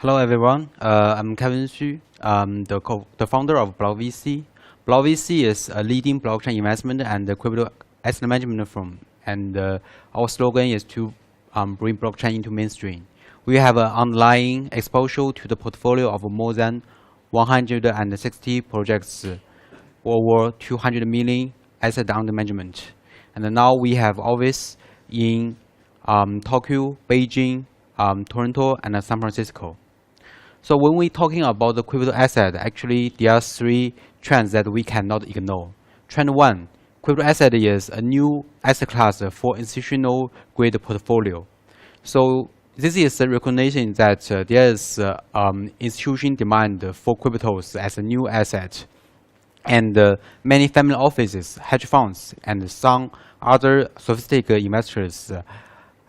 Hello everyone, I'm Kevin Xu, the founder of BlockVC. BlockVC is a leading blockchain investment and crypto asset management firm, and our slogan is to bring blockchain into mainstream. We have an underlying exposure to the portfolio of more than 160 projects, over 200 million assets under management. And now we have office in Tokyo, Beijing, Toronto, and San Francisco. So when we're talking about the crypto asset, actually there are three trends that we cannot ignore. Trend one, crypto asset is a new asset class for institutional grade portfolio. So this is a recognition that there is institution demand for cryptos as a new asset. And many family offices, hedge funds, and some other sophisticated investors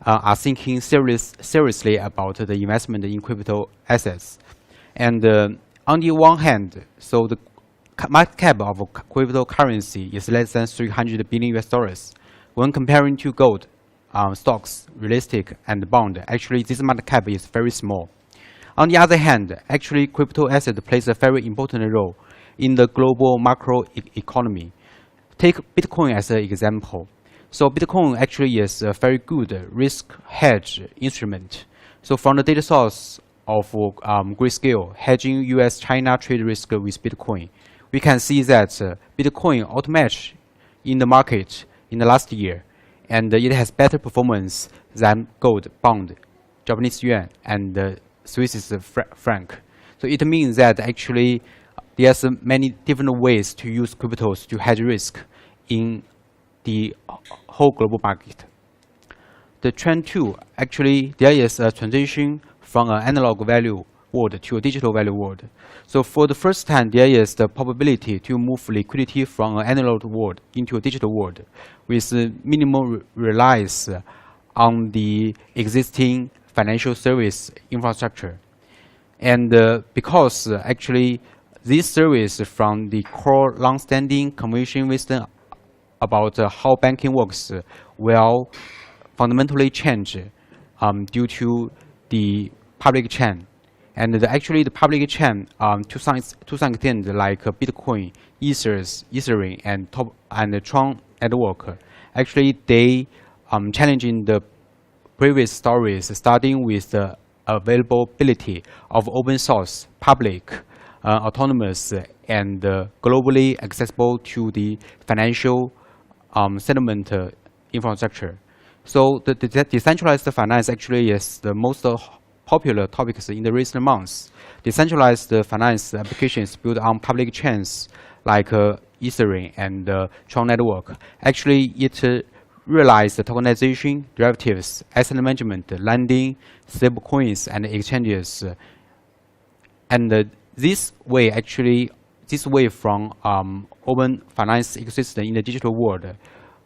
are thinking seriously about the investment in crypto assets. And on the one hand, so the market cap of cryptocurrency is less than $300 billion US. When comparing to gold, stocks, real estate, and bond, actually this market cap is very small. On the other hand, actually crypto asset plays a very important role in the global macro economy. Take Bitcoin as an example. So Bitcoin actually is a very good risk hedge instrument. So from the data source of Grayscale hedging US-China trade risk with Bitcoin, we can see that Bitcoin outmatched in the market in the last year, and it has better performance than gold, bond, Japanese yuan, and Swiss franc. So it means that actually there's many different ways to use cryptos to hedge risk in the whole global market. The trend two, actually there is a transition from an analog value world to a digital value world. So for the first time, there is the probability to move liquidity from an analog world into a digital world with minimal reliance on the existing financial service infrastructure. And because actually this service from the core long-standing convention wisdom about how banking works will fundamentally change due to the public chain. And actually the public chain to some extent like Bitcoin, Ethereum, and the Tron network, actually they challenging the previous stories, starting with the availability of open source, public, autonomous, and globally accessible to the financial settlement infrastructure. So the decentralized finance actually is the most popular topics in the recent months. Decentralized finance applications built on public chains like Ethereum and Tron network. Actually, it realized tokenization, derivatives, asset management, lending, stablecoins, and exchanges. And this way from open finance ecosystem in the digital world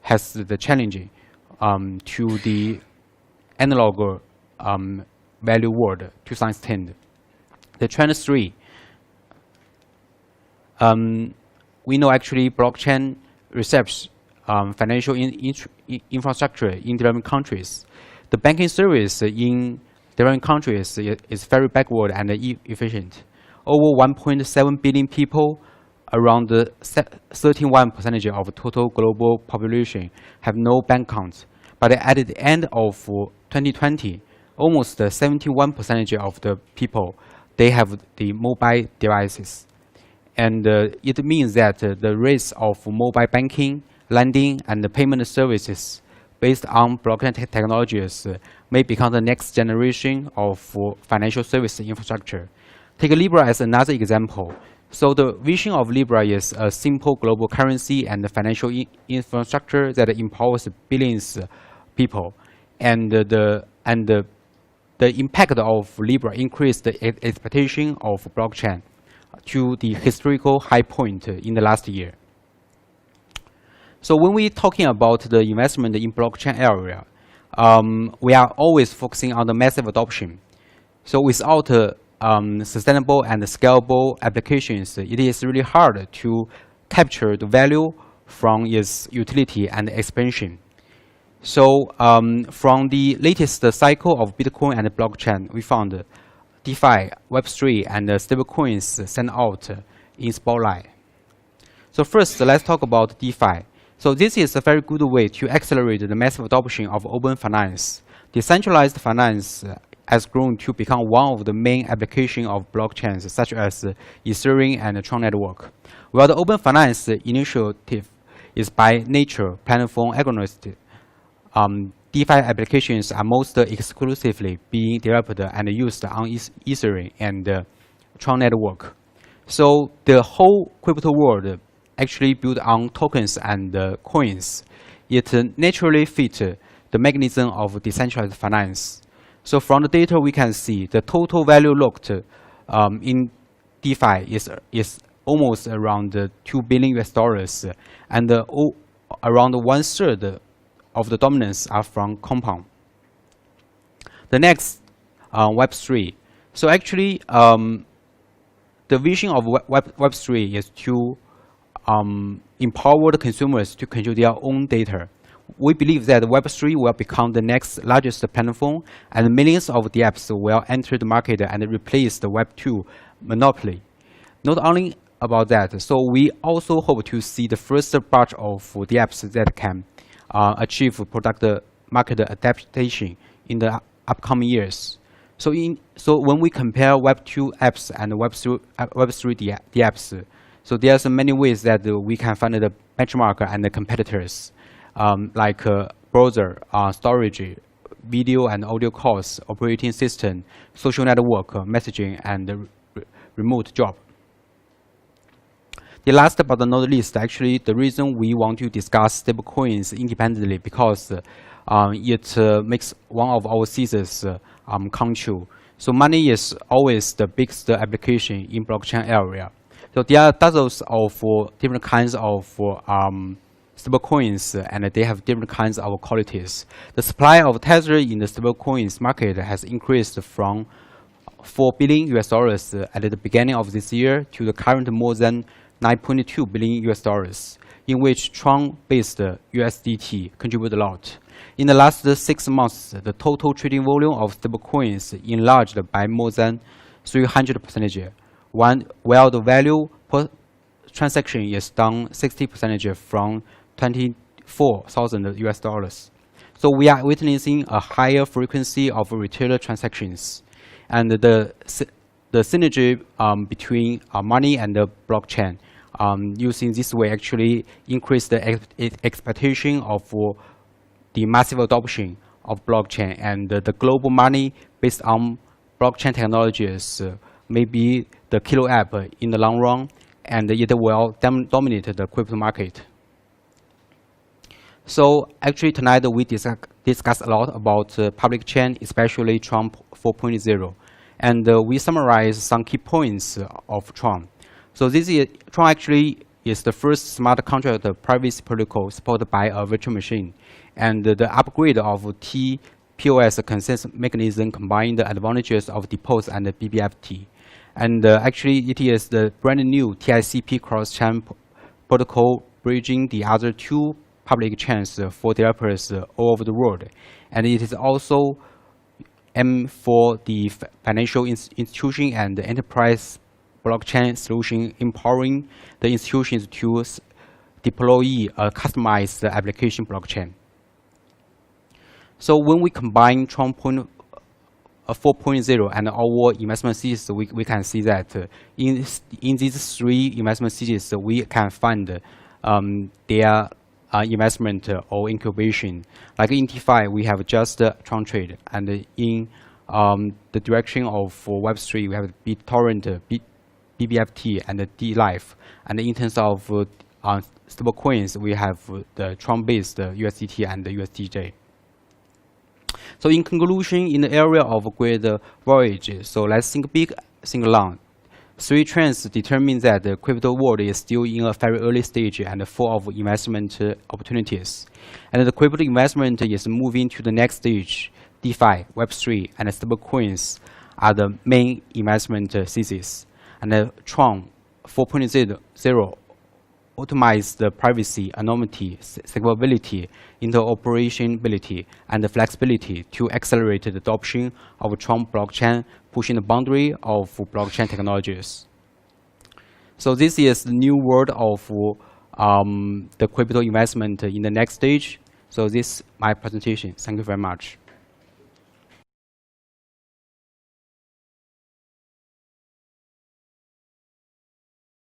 has the challenge to the analog value world to some extent. The trend three, we know actually blockchain receives financial infrastructure in developing countries. The banking service in developing countries is very backward and inefficient. Over 1.7 billion people, around 31% of total global population, have no bank accounts. But at the end of 2020, almost 71% of the people, they have the mobile devices. And it means that the rates of mobile banking, lending, and payment services based on blockchain technologies may become the next generation of financial service infrastructure. Take Libra as another example. So the vision of Libra is a simple global currency and financial infrastructure that empowers billions of people. And the impact of Libra increased the expectation of blockchain to the historical high point in the last year. So when we're talking about the investment in blockchain area, we are always focusing on the massive adoption. So without sustainable and scalable applications, it is really hard to capture the value from its utility and expansion. So from the latest cycle of Bitcoin and blockchain, we found DeFi, Web3, and stablecoins stand out in spotlight. So first, let's talk about DeFi. So this is a very good way to accelerate the massive adoption of open finance. Decentralized finance has grown to become one of the main applications of blockchains, such as Ethereum and Tron network. While the open finance initiative is by nature platform agnostic, DeFi applications are most exclusively being developed and used on Ethereum and Tron network. So the whole crypto world actually built on tokens and coins. It naturally fits the mechanism of decentralized finance. So from the data we can see the total value locked in DeFi is almost around $2 billion US, and around 1/3 of the dominance are from compound. The next, Web3. So actually, the vision of Web3 is to empower the consumers to control their own data. We believe that Web3 will become the next largest platform, and millions of the apps will enter the market and replace the Web2 monopoly. Not only about that, so we also hope to see the first batch of the apps that can achieve product market adaptation in the upcoming years. So when we compare Web2 apps and Web3 the apps, so there's many ways that we can find the benchmark and the competitors, like browser, storage, video and audio calls, operating system, social network, messaging, and remote job. The last but not least, actually, the reason we want to discuss stablecoins independently because it makes one of our theses come true. So money is always the biggest application in blockchain area. So there are dozens of different kinds of stablecoins, and they have different kinds of qualities. The supply of Tether in the stablecoins market has increased from $4 billion US at the beginning of this year to the current more than $9.2 billion US, in which Tron-based USDT contribute a lot. In the last 6 months, the total trading volume of stablecoins enlarged by more than 300%, while the value per transaction is down 60% from $24,000 US. So we are witnessing a higher frequency of retailer transactions, and the synergy between money and the blockchain using this way actually increase the expectation of the massive adoption of blockchain, and the global money based on blockchain technologies may be the killer app in the long run, and it will dominate the crypto market. So actually tonight we discuss a lot about public chain, especially Tron 4.0. And we summarize some key points of Tron. So Tron actually is the first smart contract privacy protocol supported by a virtual machine. And the upgrade of TPOS consensus mechanism combines the advantages of deposit and the BBFT. And actually it is the brand new TICP cross-chain protocol bridging the other two public chains for developers all over the world. And it is also aimed for the financial institution and the enterprise blockchain solution, empowering the institutions to deploy a customized application blockchain. So when we combine Tron 4.0 and our investment thesis, we can see that in these three investment theses, we can find their investment or incubation. Like in DeFi, we have just Tron Trade, and in the direction of Web3, we have BitTorrent, BBFT, and D-Life. And in terms of stablecoins, we have the Tron-based USDT and the USDJ. So in conclusion, in the area of great voyage, so let's think big, think long. Three trends determine that the crypto world is still in a very early stage and full of investment opportunities. And the crypto investment is moving to the next stage. DeFi, Web3, and stablecoins are the main investment thesis. And Tron 4.0 optimize the privacy, anonymity, scalability, interoperability, and the flexibility to accelerate the adoption of Tron blockchain, pushing the boundary of blockchain technologies. So this is the new world of the crypto investment in the next stage. So this is my presentation. Thank you very much.